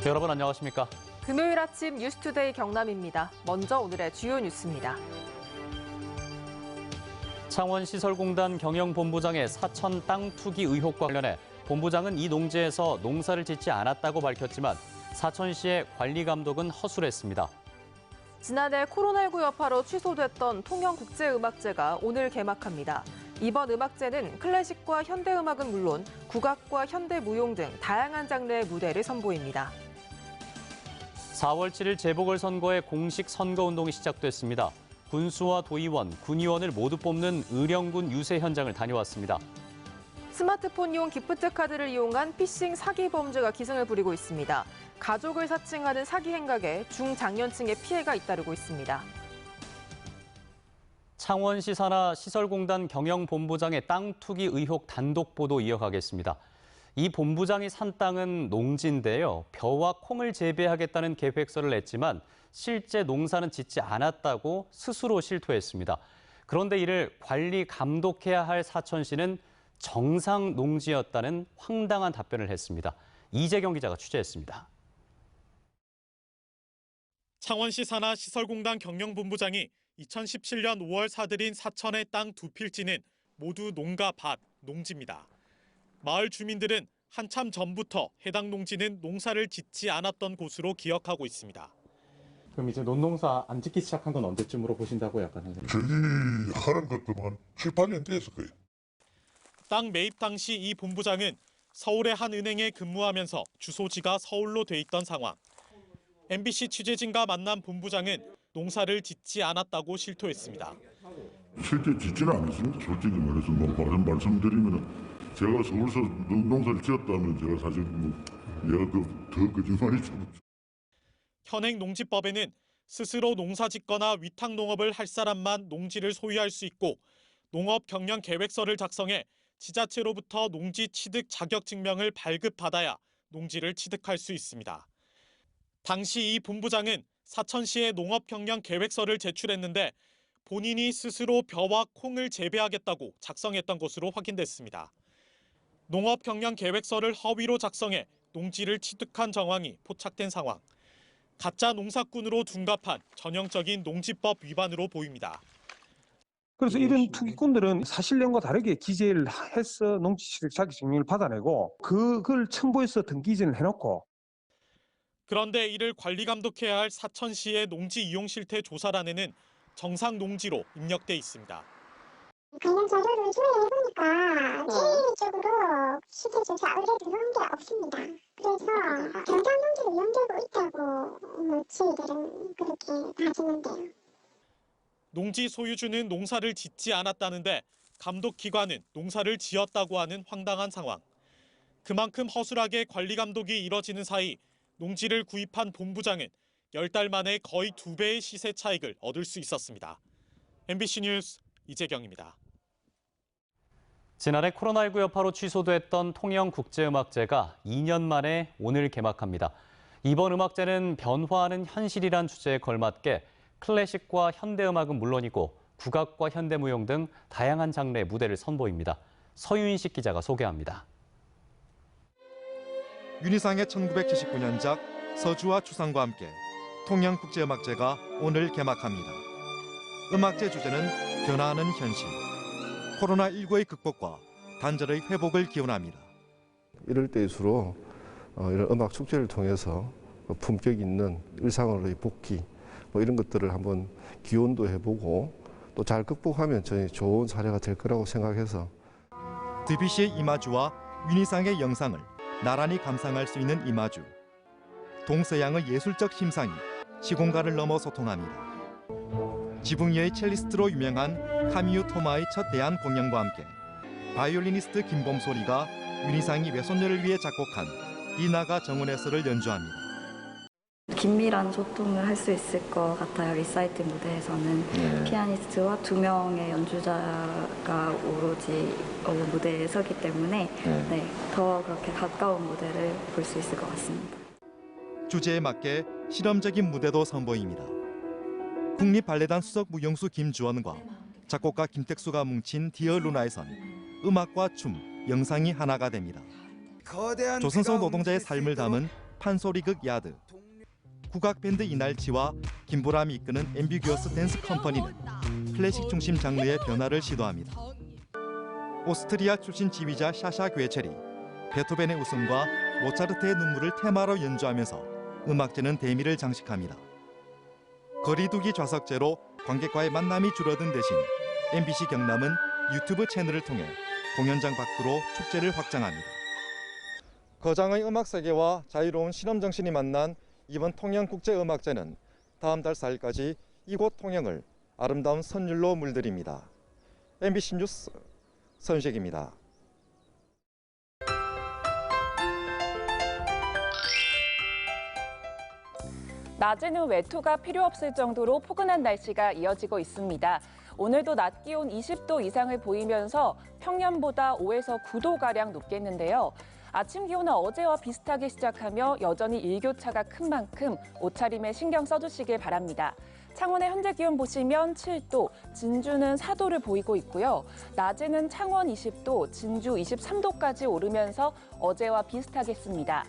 여러분 안녕하십니까? 금요일 아침 뉴스투데이 경남입니다. 먼저 오늘의 주요 뉴스입니다. 창원시설공단 경영본부장의 사천 땅 투기 의혹과 관련해 본부장은 이 농지에서 농사를 짓지 않았다고 밝혔지만 사천시의 관리 감독은 허술했습니다. 지난해 코로나19 여파로 취소됐던 통영국제음악제가 오늘 개막합니다. 이번 음악제는 클래식과 현대음악은 물론 국악과 현대무용 등 다양한 장르의 무대를 선보입니다. 4월 7일 재보궐선거의 공식 선거운동이 시작됐습니다. 군수와 도의원, 군의원을 모두 뽑는 의령군 유세 현장을 다녀왔습니다. 스마트폰용 기프트 카드를 이용한 피싱 사기 범죄가 기승을 부리고 있습니다. 가족을 사칭하는 사기 행각에 중장년층의 피해가 잇따르고 있습니다. 창원시 산하 시설공단 경영본부장의 땅 투기 의혹 단독 보도 이어가겠습니다. 이 본부장이 산 땅은 농지인데요. 벼와 콩을 재배하겠다는 계획서를 냈지만 실제 농사는 짓지 않았다고 스스로 실토했습니다. 그런데 이를 관리 감독해야 할 사천시는 정상 농지였다는 황당한 답변을 했습니다. 이재경 기자가 취재했습니다. 창원시 산하 시설공단 경영본부장이 2017년 5월 사들인 사천의 땅 두 필지는 모두 농가 밭, 농지입니다. 마을 주민들은 한참 전부터 해당 농지는 농사를 짓지 않았던 곳으로 기억하고 있습니다. 그럼 이제 논농사 안 짓기 시작한 건 언제쯤으로 보신다고요, 약간 선생님? 저희 하는 것도 한 7, 8년 됐을 거예요. 땅 매입 당시 이 본부장은 서울의 한 은행에 근무하면서 주소지가 서울로 돼 있던 상황. MBC 취재진과 만난 본부장은 농사를 짓지 않았다고 실토했습니다. 실제 짓지는 않았습니다. 솔직히 말해서 바로 말씀드리면 제가 서울서 농사를 지었다면 제가 사실 얘가 더 거짓말이죠. 현행 농지법에는 스스로 농사 짓거나 위탁 농업을 할 사람만 농지를 소유할 수 있고 농업 경영 계획서를 작성해 지자체로부터 농지 취득 자격 증명을 발급받아야 농지를 취득할 수 있습니다. 당시 이 본부장은 사천시에 농업 경영 계획서를 제출했는데 본인이 스스로 벼와 콩을 재배하겠다고 작성했던 것으로 확인됐습니다. 농업 경영 계획서를 허위로 작성해 농지를 취득한 정황이 포착된 상황. 가짜 농사꾼으로 둔갑한 전형적인 농지법 위반으로 보입니다. 그래서 이런 투기꾼들은 사실년과 다르게 기재를 해서 농지취득 자격증명을 받아내고 그걸 첨부해서 등기 이전을 해놓고. 그런데 이를 관리 감독해야 할 사천시의 농지 이용 실태 조사란에는 정상 농지로 입력돼 있습니다. 관련 자료를 조회해보니까 체계적으로 시세 조사 의뢰 들어온 게 없습니다. 그래서 정상 농지로 이용되고 있다고 저희들은 그렇게 봐주는데요. 농지 소유주는 농사를 짓지 않았다는데 감독기관은 농사를 지었다고 하는 황당한 상황. 그만큼 허술하게 관리 감독이 이뤄지는 사이 농지를 구입한 본부장은 10달 만에 거의 2배의 시세 차익을 얻을 수 있었습니다. MBC 뉴스 이재경입니다. 지난해 코로나19 여파로 취소됐던 통영국제음악제가 2년 만에 오늘 개막합니다. 이번 음악제는 변화하는 현실이란 주제에 걸맞게 클래식과 현대음악은 물론이고 국악과 현대무용 등 다양한 장르의 무대를 선보입니다. 서유인식 기자가 소개합니다. 윤희상의 1979년작 서주와 추상과 함께 통영국제음악제가 오늘 개막합니다. 음악제 주제는 변화하는 현실, 코로나19의 극복과 단절의 회복을 기원합니다. 이럴 때일수록 이런 음악 축제를 통해서 품격 있는 일상으로의 복귀 이런 것들을 한번 기원도 해보고 또 잘 극복하면 저희 좋은 사례가 될 거라고 생각해서 드뷔시의 이마주와 윤희상의 영상을 나란히 감상할 수 있는 이마주. 동서양의 예술적 심상이 시공간을 넘어 소통합니다. 지붕 위의 첼리스트로 유명한 카미유 토마의 첫 대한 공연과 함께 바이올리니스트 김범소리가 윤희상이 외손녀를 위해 작곡한 이나가 정원에서를 연주합니다. 긴밀한 소통을 할 수 있을 것 같아요. 리사이트 무대에서는 피아니스트와 2명의 연주자가 오로지 무대에 서기 때문에 더 그렇게 가까운 무대를 볼 수 있을 것 같습니다. 주제에 맞게 실험적인 무대도 선보입니다. 국립발레단 수석 무용수 김주원과 작곡가 김택수가 뭉친 디어 루나에선 음악과 춤, 영상이 하나가 됩니다. 조선소 노동자의 삶을 담은 판소리극 야드, 국악밴드 이날치와 김보람이 이끄는 앰비규어스 댄스 컴퍼니는 클래식 중심 장르의 변화를 시도합니다. 오스트리아 출신 지휘자 샤샤 괴첼이 베토벤의 웃음과 모차르트의 눈물을 테마로 연주하면서 음악제는 대미를 장식합니다. 거리두기 좌석제로 관객과의 만남이 줄어든 대신 MBC 경남은 유튜브 채널을 통해 공연장 밖으로 축제를 확장합니다. 거장의 음악 세계와 자유로운 실험 정신이 만난 이번 통영국제음악제는 다음 달 4일까지 이곳 통영을 아름다운 선율로 물들입니다. MBC 뉴스 선식입니다. 낮에는 외투가 필요 없을 정도로 포근한 날씨가 이어지고 있습니다. 오늘도 낮 기온 20도 이상을 보이면서 평년보다 5에서 9도가량 높겠는데요. 아침 기온은 어제와 비슷하게 시작하며 여전히 일교차가 큰 만큼 옷차림에 신경 써주시길 바랍니다. 창원의 현재 기온 보시면 7도, 진주는 4도를 보이고 있고요. 낮에는 창원 20도, 진주 23도까지 오르면서 어제와 비슷하겠습니다.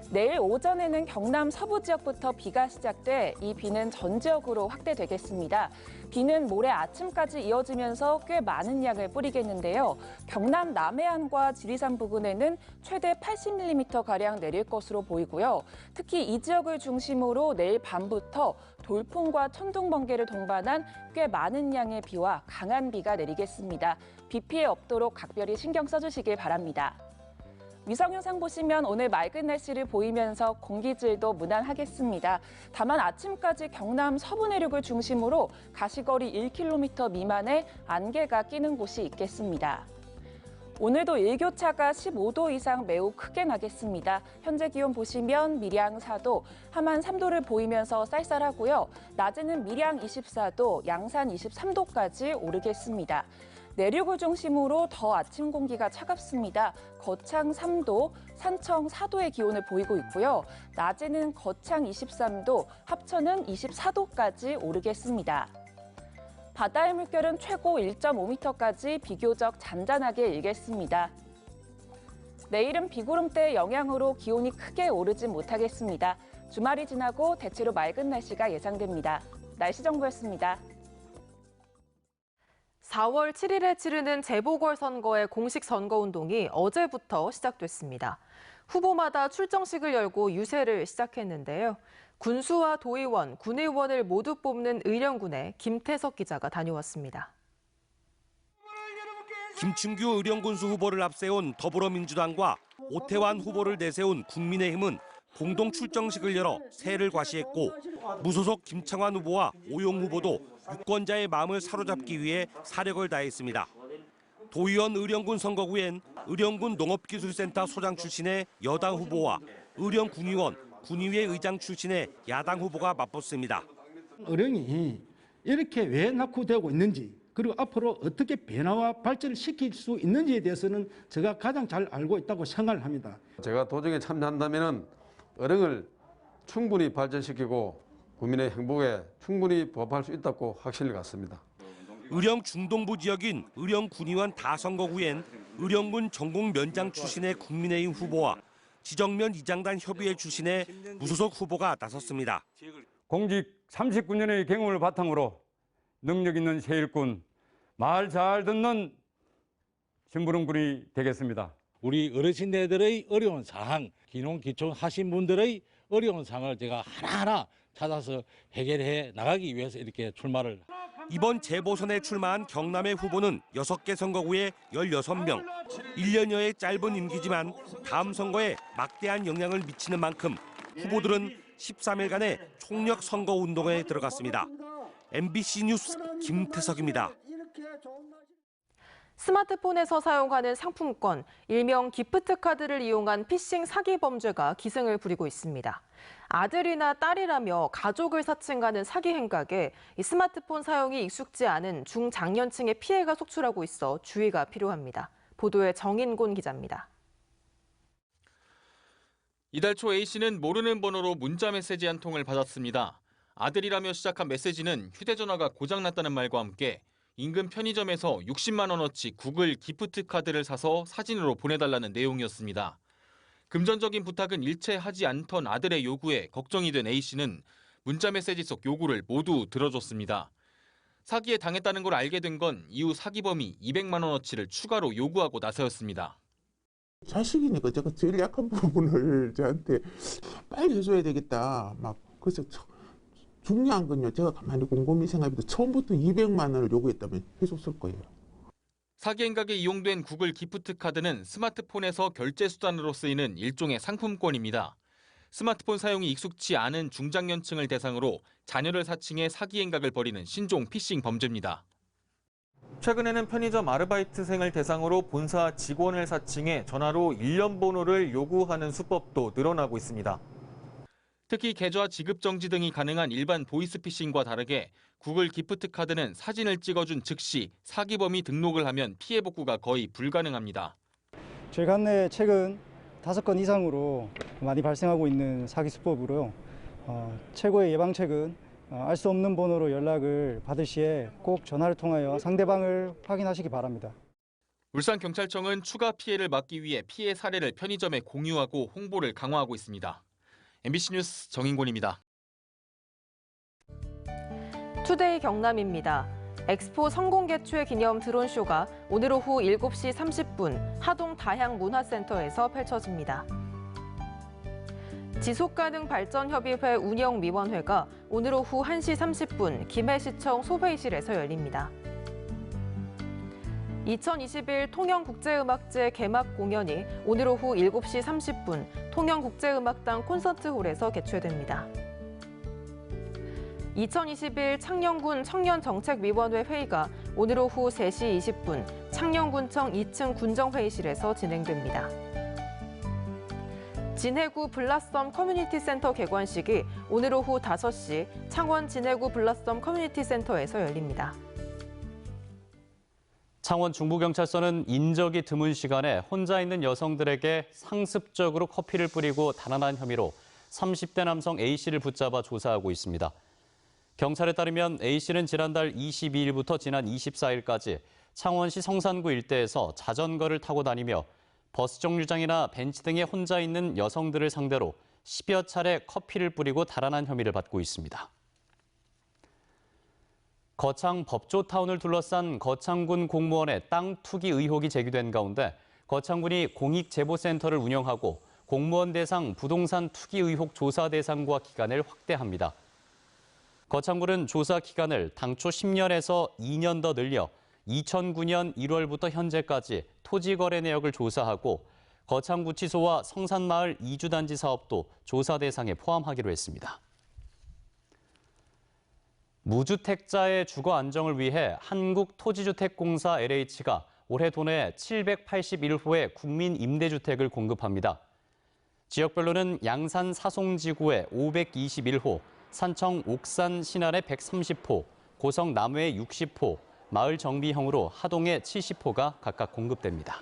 내일 오전에는 경남 서부 지역부터 비가 시작돼 이 비는 전 지역으로 확대되겠습니다. 비는 모레 아침까지 이어지면서 꽤 많은 양을 뿌리겠는데요. 경남 남해안과 지리산 부근에는 최대 80mm가량 내릴 것으로 보이고요. 특히 이 지역을 중심으로 내일 밤부터 돌풍과 천둥, 번개를 동반한 꽤 많은 양의 비와 강한 비가 내리겠습니다. 비 피해 없도록 각별히 신경 써주시길 바랍니다. 위성 영상 보시면 오늘 맑은 날씨를 보이면서 공기질도 무난하겠습니다. 다만 아침까지 경남 서부 내륙을 중심으로 가시거리 1km 미만의 안개가 끼는 곳이 있겠습니다. 오늘도 일교차가 15도 이상 매우 크게 나겠습니다. 현재 기온 보시면 밀양 4도, 함안 3도를 보이면서 쌀쌀하고요. 낮에는 밀양 24도, 양산 23도까지 오르겠습니다. 내륙을 중심으로 더 아침 공기가 차갑습니다. 거창 3도, 산청 4도의 기온을 보이고 있고요. 낮에는 거창 23도, 합천은 24도까지 오르겠습니다. 바다의 물결은 최고 1.5m까지 비교적 잔잔하게 일겠습니다. 내일은 비구름대의 영향으로 기온이 크게 오르지 못하겠습니다. 주말이 지나고 대체로 맑은 날씨가 예상됩니다. 날씨 정보였습니다. 4월 7일에 치르는 재보궐선거의 공식 선거운동이 어제부터 시작됐습니다. 후보마다 출정식을 열고 유세를 시작했는데요. 군수와 도의원, 군의원을 모두 뽑는 의령군에 김태석 기자가 다녀왔습니다. 김충규 의령군수 후보를 앞세운 더불어민주당과 오태환 후보를 내세운 국민의힘은 공동 출정식을 열어 새해를 과시했고 무소속 김창완 후보와 오용 후보도 유권자의 마음을 사로잡기 위해 사력을 다했습니다. 도의원 의령군 선거구엔 의령군 농업기술센터 소장 출신의 여당 후보와 의령군의원, 군의회 의장 출신의 야당 후보가 맞붙습니다. 의령이 이렇게 왜 낙후되고 있는지 그리고 앞으로 어떻게 변화와 발전을 시킬 수 있는지에 대해서는 제가 가장 잘 알고 있다고 생각을 합니다. 제가 도정에 참여한다면 의령을 충분히 발전시키고 국민의 행복에 충분히 부합할 수 있다고 확신을 갖습니다. 의령 중동부 지역인 의령 군의원 다선거구엔 의령군 전공면장 출신의 국민의힘 후보와 지정면 이장단 협의회 출신의 무소속 후보가 나섰습니다. 공직 39년의 경험을 바탕으로 능력 있는 세일꾼, 말 잘 듣는 심부름꾼이 되겠습니다. 우리 어르신네들의 어려운 상황, 기농기촌 하신 분들의 어려운 상황을 제가 하나하나 찾아서 해결해 나가기 위해서 이렇게 출마를. 이번 재보선에 출마한 경남의 후보는 6개 선거구에 16명. 1년여의 짧은 임기지만 다음 선거에 막대한 영향을 미치는 만큼 후보들은 13일간의 총력 선거 운동에 들어갔습니다. MBC 뉴스 김태석입니다. 스마트폰에서 사용하는 상품권, 일명 기프트 카드를 이용한 피싱 사기 범죄가 기승을 부리고 있습니다. 아들이나 딸이라며 가족을 사칭하는 사기 행각에 스마트폰 사용이 익숙지 않은 중장년층의 피해가 속출하고 있어 주의가 필요합니다. 보도에 정인곤 기자입니다. 이달 초 A씨는 모르는 번호로 문자 메시지 한 통을 받았습니다. 아들이라며 시작한 메시지는 휴대전화가 고장났다는 말과 함께 인근 편의점에서 60만 원어치 구글 기프트 카드를 사서 사진으로 보내달라는 내용이었습니다. 금전적인 부탁은 일체 하지 않던 아들의 요구에 걱정이 된 A씨는 문자메시지 속 요구를 모두 들어줬습니다. 사기에 당했다는 걸 알게 된 건 이후 사기범이 200만 원어치를 추가로 요구하고 나서였습니다. 자식이니까 제가 제일 약한 부분을 저한테 빨리 해줘야 되겠다. 막 그래서 중요한 건요. 제가 가만히 곰곰이 생각해도 처음부터 200만 원을 요구했다면 해줬을 거예요. 사기 행각에 이용된 구글 기프트 카드는 스마트폰에서 결제 수단으로 쓰이는 일종의 상품권입니다. 스마트폰 사용이 익숙치 않은 중장년층을 대상으로 자녀를 사칭해 사기 행각을 벌이는 신종 피싱 범죄입니다. 최근에는 편의점 아르바이트생을 대상으로 본사 직원을 사칭해 전화로 일련 번호를 요구하는 수법도 늘어나고 있습니다. 특히 계좌 지급 정지 등이 가능한 일반 보이스피싱과 다르게 구글 기프트 카드는 사진을 찍어준 즉시 사기범이 등록을 하면 피해 복구가 거의 불가능합니다. 저희 관내 최근 5건 이상으로 많이 발생하고 있는 사기 수법으로요. 최고의 예방책은 알 수 없는 번호로 연락을 받을 시에 꼭 전화를 통하여 상대방을 확인하시기 바랍니다. 울산경찰청은 추가 피해를 막기 위해 피해 사례를 편의점에 공유하고 홍보를 강화하고 있습니다. MBC 뉴스 정인곤입니다. 투데이 경남입니다. 엑스포 성공 개최 기념 드론쇼가 오늘 오후 7시 30분 하동 다향문화센터에서 펼쳐집니다. 지속가능발전협의회 운영위원회가 오늘 오후 1시 30분 김해시청 소회의실에서 열립니다. 2021 통영국제음악제 개막 공연이 오늘 오후 7시 30분 통영국제음악당 콘서트홀에서 개최됩니다. 2021 창녕군 청년정책위원회 회의가 오늘 오후 3시 20분 창녕군청 2층 군정회의실에서 진행됩니다. 진해구 블라썸 커뮤니티 센터 개관식이 오늘 오후 5시 창원 진해구 블라썸 커뮤니티 센터에서 열립니다. 창원 중부경찰서는 인적이 드문 시간에 혼자 있는 여성들에게 상습적으로 커피를 뿌리고 달아난 혐의로 30대 남성 A씨를 붙잡아 조사하고 있습니다. 경찰에 따르면 A씨는 지난달 22일부터 지난 24일까지 창원시 성산구 일대에서 자전거를 타고 다니며 버스 정류장이나 벤치 등에 혼자 있는 여성들을 상대로 10여 차례 커피를 뿌리고 달아난 혐의를 받고 있습니다. 거창 법조타운을 둘러싼 거창군 공무원의 땅 투기 의혹이 제기된 가운데 거창군이 공익제보센터를 운영하고 공무원 대상 부동산 투기 의혹 조사 대상과 기간을 확대합니다. 거창군은 조사 기간을 당초 10년에서 2년 더 늘려 2009년 1월부터 현재까지 토지거래 내역을 조사하고 거창구치소와 성산마을 이주단지 사업도 조사 대상에 포함하기로 했습니다. 무주택자의 주거 안정을 위해 한국토지주택공사 LH가 올해 도내 781호의 국민임대주택을 공급합니다. 지역별로는 양산 사송지구의 521호, 산청 옥산 신안의 130호, 고성 남회의 60호, 마을 정비형으로 하동의 70호가 각각 공급됩니다.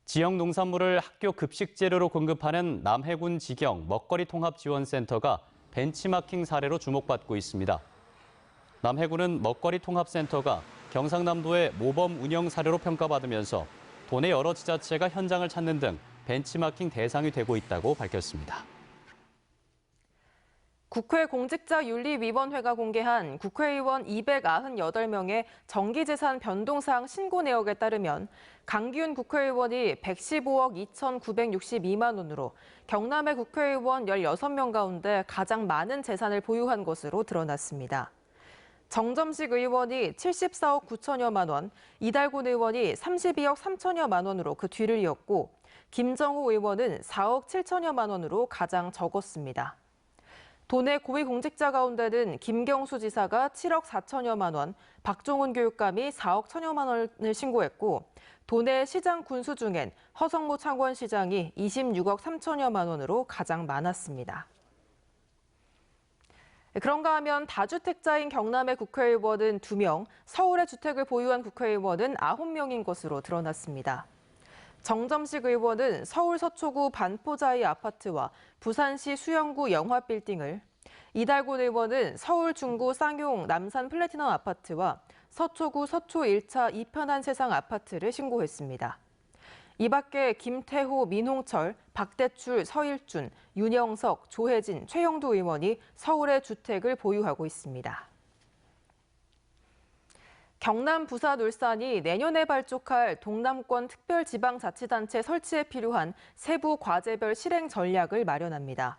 지역 농산물을 학교 급식 재료로 공급하는 남해군 지경 먹거리 통합지원센터가 벤치마킹 사례로 주목받고 있습니다. 남해군은 먹거리 통합센터가 경상남도의 모범 운영 사례로 평가받으면서 도내 여러 지자체가 현장을 찾는 등 벤치마킹 대상이 되고 있다고 밝혔습니다. 국회 공직자윤리위원회가 공개한 국회의원 298명의 정기재산 변동사항 신고 내역에 따르면 강기훈 국회의원이 115억 2,962만 원으로 경남의 국회의원 16명 가운데 가장 많은 재산을 보유한 것으로 드러났습니다. 정점식 의원이 74억 9천여만 원, 이달곤 의원이 32억 3천여만 원으로 그 뒤를 이었고 김정호 의원은 4억 7천여만 원으로 가장 적었습니다. 도내 고위공직자 가운데는 김경수 지사가 7억 4천여만 원, 박종훈 교육감이 4억 1천여만 원을 신고했고 도내 시장 군수 중엔 허성모 창원시장이 26억 3천여만 원으로 가장 많았습니다. 그런가 하면 다주택자인 경남의 국회의원은 2명, 서울의 주택을 보유한 국회의원은 9명인 것으로 드러났습니다. 정점식 의원은 서울 서초구 반포자이 아파트와 부산시 수영구 영화빌딩을, 이달곤 의원은 서울 중구 쌍용 남산 플래티넘 아파트와 서초구 서초 1차 이편한 세상 아파트를 신고했습니다. 이 밖에 김태호, 민홍철, 박대출, 서일준, 윤영석, 조혜진, 최영두 의원이 서울의 주택을 보유하고 있습니다. 경남, 부산, 울산이 내년에 발족할 동남권 특별지방자치단체 설치에 필요한 세부 과제별 실행 전략을 마련합니다.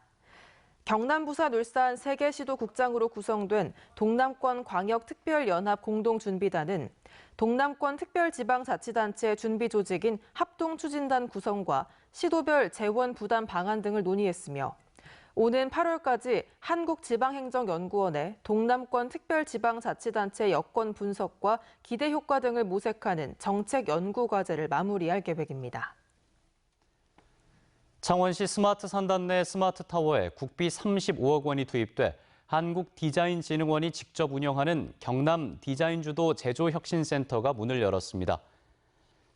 경남, 부산, 울산 3개 시도국장으로 구성된 동남권 광역특별연합 공동준비단은 동남권 특별지방자치단체 준비조직인 합동추진단 구성과 시도별 재원 부담 방안 등을 논의했으며 오는 8월까지 한국지방행정연구원에 동남권 특별지방자치단체 여건 분석과 기대 효과 등을 모색하는 정책 연구 과제를 마무리할 계획입니다. 창원시 스마트 산단 내 스마트타워에 국비 35억 원이 투입돼 한국디자인진흥원이 직접 운영하는 경남 디자인주도 제조혁신센터가 문을 열었습니다.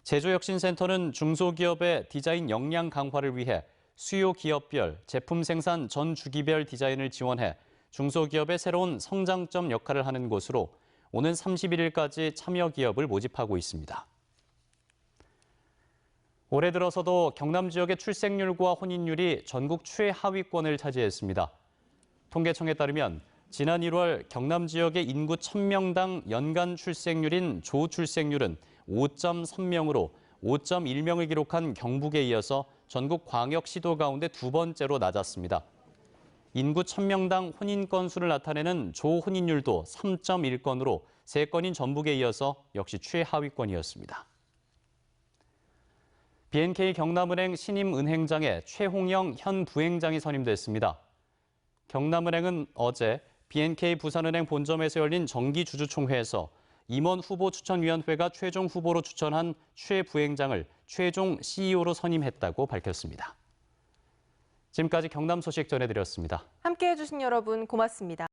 제조혁신센터는 중소기업의 디자인 역량 강화를 위해 수요 기업별, 제품 생산 전 주기별 디자인을 지원해 중소기업의 새로운 성장점 역할을 하는 곳으로 오는 31일까지 참여 기업을 모집하고 있습니다. 올해 들어서도 경남 지역의 출생률과 혼인율이 전국 최하위권을 차지했습니다. 통계청에 따르면 지난 1월 경남 지역의 인구 1000명당 연간 출생률인 조출생률은 5.3명으로 5.1명을 기록한 경북에 이어서 전국 광역시도 가운데 두 번째로 낮았습니다. 인구 1000명당 혼인 건수를 나타내는 조혼인율도 3.1건으로 3건인 전북에 이어서 역시 최하위권이었습니다. BNK 경남은행 신임 은행장에 최홍영 현 부행장이 선임됐습니다. 경남은행은 어제 BNK 부산은행 본점에서 열린 정기주주총회에서 임원 후보 추천위원회가 최종 후보로 추천한 최 부행장을 최종 CEO로 선임했다고 밝혔습니다. 지금까지 경남 소식 전해드렸습니다. 함께해 주신 여러분 고맙습니다.